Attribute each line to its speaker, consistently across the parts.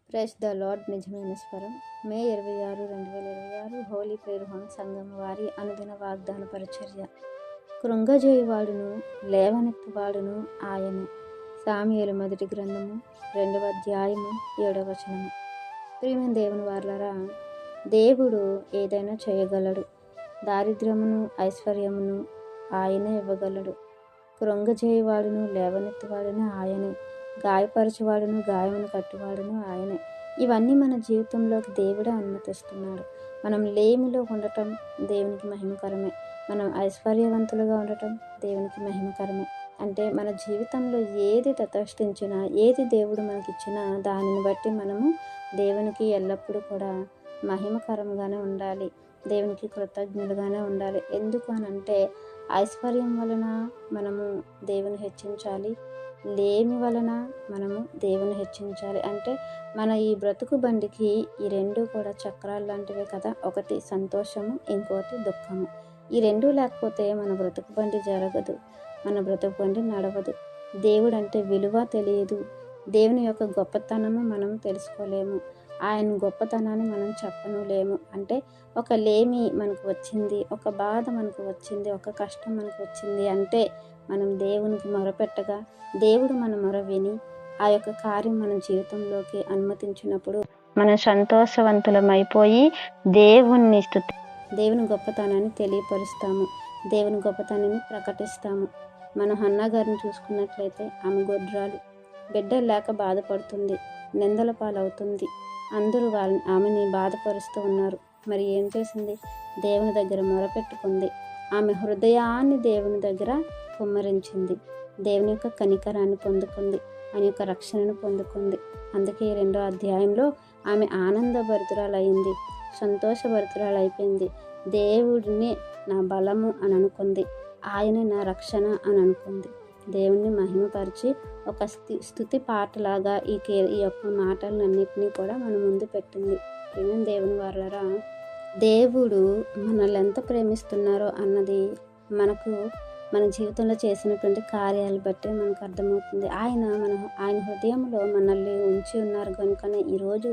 Speaker 1: Praise the lord. నిజమైన స్వరం. మే 26, 2026 Holi prayer home సంఘం వారి అనుదిన వాగ్దాన పరిచర్య. కృంగజేయువాడును లేవనెత్తువాడును ఆయనే. సాముయేలు మొదటి గ్రంథము 2వ అధ్యాయము 7వ వచనము. ప్రియమైన దేవుని వారలారా, దేవుడు ఏదైనా చేయగలడు. దారిద్ర్యమును ఐశ్వర్యమును ఆయనే ఇవ్వగలడు. కృంగజేయువాడును లేవనెత్తువాడును ఆయనే. గాయపరచువాడును గాయమును కట్టువాడును ఆయనే. ఇవన్నీ మన జీవితంలోకి దేవుడే అనుమతిస్తున్నాడు. మనం లేమిలో ఉండటం దేవునికి మహిమకరమే. మనం ఐశ్వర్యవంతులుగా ఉండటం దేవునికి మహిమకరమే. అంటే మన జీవితంలో ఏది తటస్థించినా, ఏది దేవుడు మనకిచ్చినా దానిని బట్టి మనము దేవునికి ఎల్లప్పుడూ కూడా మహిమకరంగానే ఉండాలి. దేవునికి కృతజ్ఞులుగానే ఉండాలి. ఎందుకు అనంటే ఐశ్వర్యం వలన మనము దేవుని హెచ్చించాలి, లేమి వలన మనము దేవుని హెచ్చించాలి. అంటే మన ఈ బ్రతుకు బండికి ఈ రెండు కూడా చక్రాలు లాంటివే కదా. ఒకటి సంతోషము, ఇంకోటి దుఃఖము. ఈ రెండు లేకపోతే మన బ్రతుకు బండి జరగదు, మన బ్రతుకు బండి నడవదు. దేవుడు అంటే విలువ తెలియదు. దేవుని యొక్క గొప్పతనము మనం తెలుసుకోలేము. ఆయన గొప్పతనాన్ని మనం చెప్పలేము. అంటే ఒక లేమి మనకు వచ్చింది, ఒక బాధ మనకు వచ్చింది, ఒక కష్టం మనకు వచ్చింది అంటే మనం దేవునికి మొరపెట్టగా దేవుడు మన మొర విని ఆ యొక్క కార్యం మన జీవితంలోకి అనుమతించినప్పుడు మనం సంతోషవంతులమైపోయి దేవుని గొప్పతనాన్ని తెలియపరుస్తాము, దేవుని గొప్పతనాన్ని ప్రకటిస్తాము. మనం హన్నా గారిని చూసుకున్నట్లయితే ఆమె గొడ్రాలు, బిడ్డలు లేక బాధపడుతుంది, నిందల పాలవుతుంది. అందరూ ఆమెని బాధపరుస్తూ ఉన్నారు. మరి ఏం చేసింది? దేవుని దగ్గర మొరపెట్టుకుంది. ఆమె హృదయాన్ని దేవుని దగ్గర కుమ్మరించింది. దేవుని యొక్క కనికరాన్ని పొందుకుంది, ఆయన యొక్క రక్షణను పొందుకుంది. అందుకే 2వ అధ్యాయంలో ఆమె ఆనందభరితురాలయ్యింది, సంతోషభరితురాలైపోయింది. దేవుడిని నా బలము అని అనుకుంది, ఆయన నా రక్షణ అని అనుకుంది. దేవుణ్ణి మహిమపరిచి ఒక స్తుతి పాటలాగా ఈ యొక్క మాటలన్నింటినీ కూడా మన ముందు పెట్టింది. ప్రియమైన దేవుని వారలారా, దేవుడు మనల్ని ఎంత ప్రేమిస్తున్నారో అన్నది మనకు మన జీవితంలో చేసినటువంటి కార్యాలు బట్టి మనకు అర్థమవుతుంది. ఆయన హృదయంలో మనల్ని ఉంచి ఉన్నారు కనుకనే ఈరోజు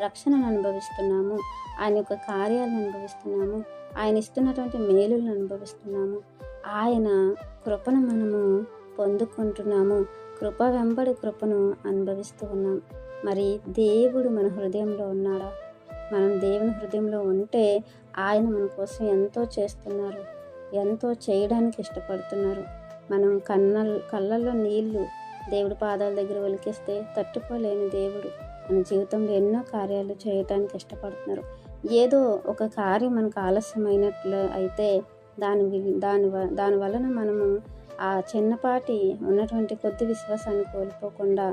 Speaker 1: రక్షణను అనుభవిస్తున్నాము, ఆయన యొక్క కార్యాలను అనుభవిస్తున్నాము, ఆయన ఇస్తున్నటువంటి మేలులను అనుభవిస్తున్నాము, ఆయన కృపను మనము పొందుకుంటున్నాము, కృప వెంబడి కృపను అనుభవిస్తూ ఉన్నాం. మరి దేవుడు మన హృదయంలో ఉన్నాడా? మనం దేవుని హృదయంలో ఉంటే ఆయన మన కోసం ఎంతో చేస్తున్నారు, ఎంతో చేయడానికి ఇష్టపడుతున్నారు. మనం కళ్ళల్లో నీళ్లు దేవుడి పాదాల దగ్గర ఒలికిస్తే తట్టుకోలేని దేవుడు మన జీవితంలో ఎన్నో కార్యాలు చేయడానికి ఇష్టపడుతున్నారు. ఏదో ఒక కార్యం మనకు ఆలస్యమైనట్లు అయితే దాని వలన మనము ఆ చిన్నపాటి ఉన్నటువంటి కొద్ది విశ్వాసాన్ని కోల్పోకుండా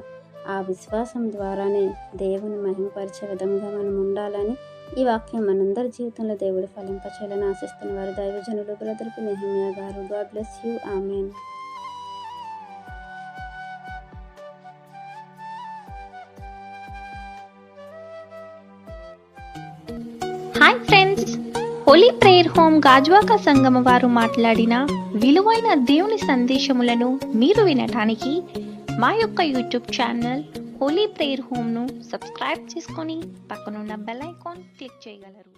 Speaker 1: ఆ విశ్వాసం ద్వారానే దేవుని మహిమపరిచే విధంగా మనం ఉండాలని ఈ వాక్యం మనందరి జీవితంలో దేవుడు ఫలింపచేయాలని ఆశిస్తున్న వారు దైవజనులు బ్రదర్ నెహమ్యా గారు. God bless you. Amen.
Speaker 2: Hi friends, Holi prayer home Gajuwaka సంగమ వారు మాట్లాడిన విలువైన దేవుని సందేశములను మీరు వినటానికి మా యొక్క యూట్యూబ్ ఛానల్ హోలీ ప్రేయర్ హోమ్ను సబ్స్క్రైబ్ చేసుకొని పక్కనున్న బెల్ ఐకాన్ క్లిక్ చేయగలరు.